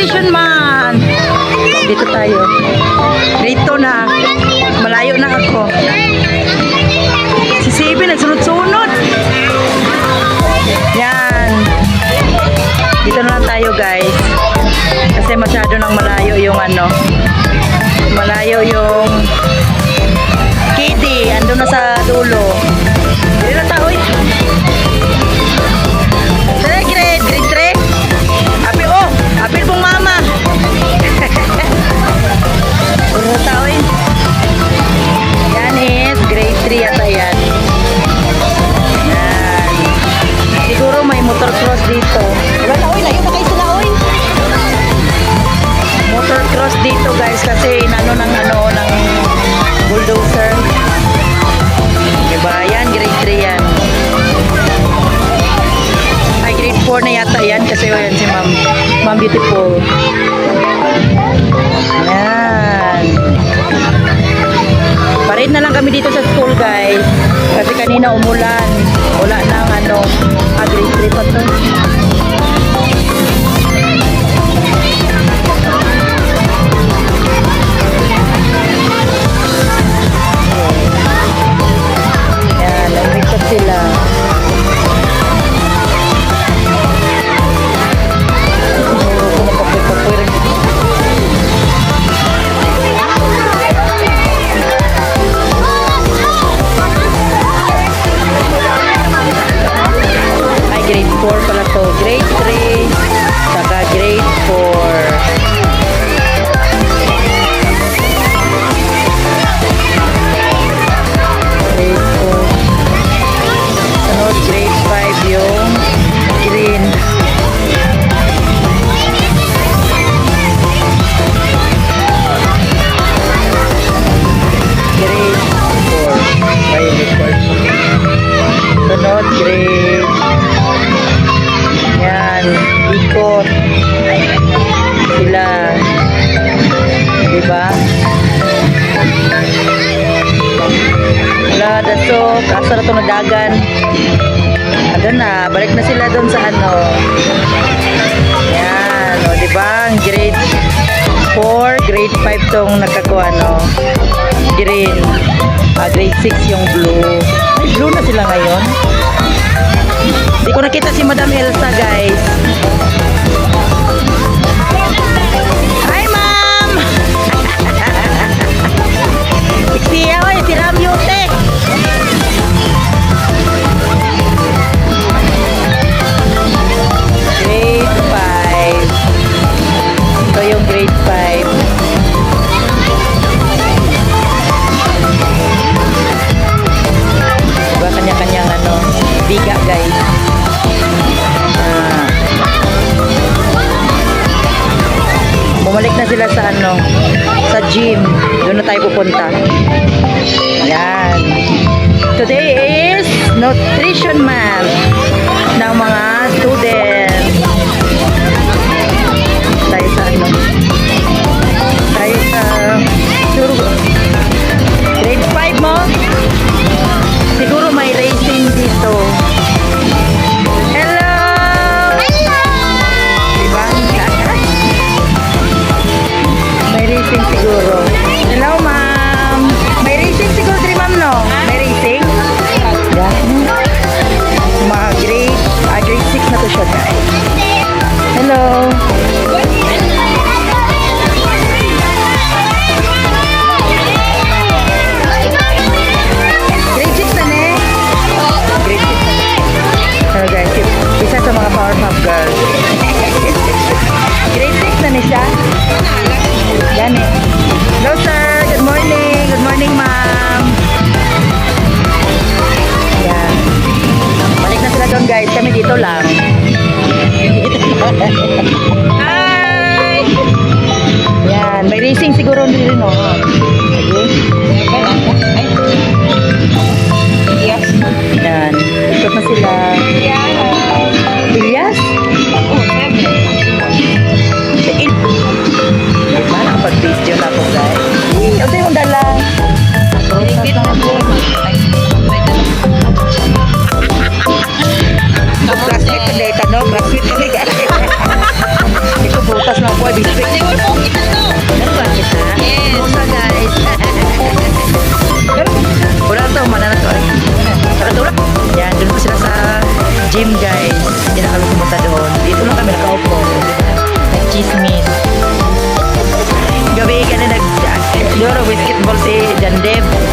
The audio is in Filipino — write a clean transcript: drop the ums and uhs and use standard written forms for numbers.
nutrition man. Dito tayo. Dito na. Malayo na ako. Si Sibi nagsunod-sunod. Yan. Dito na lang tayo guys. Kasi masyado nang malayo yung ano. Malayo yung kitty. Ando na sa dulo. Dito na tayo. Grade 3. Apil, oh. Apil pong mama. Dito na tayo. Yan is grade 3 yata yan. Yan. Siguro may motor cross dito. Wala na, oy. Layo na kayo sila, oy. Motor cross dito guys kasi inano ng bulldozer. Diba? Yan, grade 3 yan. Ay, grade 4 na yata yan kasi yan si Ma'am Beautiful. Yan. Parid na lang kami dito sa school guys. Kasi kanina umulan. Wala nang grade 3 pa to. Yan, nag-mix sila. Grade 4 pala to. Grade 3 saka grade 4. Grade 4. Sunod grade 5 yung green. Grade 4. Violet. Sunod grade. Yan, ikot sila, diba? Wala, daso, kaso na itong nadagan. Ano na, balik na sila doon sa yan, o diba? Grade 4, grade 5 tong nakakuha, green. Grade 6 yung blue. Ay, blue na sila ngayon. Hindi ko nakita si Madam Elsa guys. Hi ma'am. Siya oy, si Ramyote. Grade 5. Ito yung grade 5. Diba kanya-kanyang biga guys. Bumalik na sila sa sa gym. Doon na tayo pupunta. Yan. Today is nutrition month ng mga students. Tayo sa tayo sa grade 5 mo. Siguro may racing dito. Hello! Hello! Diba? May racing siguro. Hello, ma'am. May racing siguro din, ma'am, no? May racing? Yan. Mga grade 6 na to siya, guys. Hello. Grade 6 na ne? Grade 6 na. Hello, guys. Isa sa mga Powerpuff Girls. Grade 6 na ni siya. Yan eh. Hello sir, good morning. Good morning ma'am. Yan. Balik na sila doon guys. Kami dito lang. Hi! Yan. May racing siguro din no. Yes. Yan. Ikot na sila. Ilyas? Oo, diba? Nakapag-video na ako guys. Ito yung dala. Plastic na data, no? Plastic na data. Ito butas na po. Deb.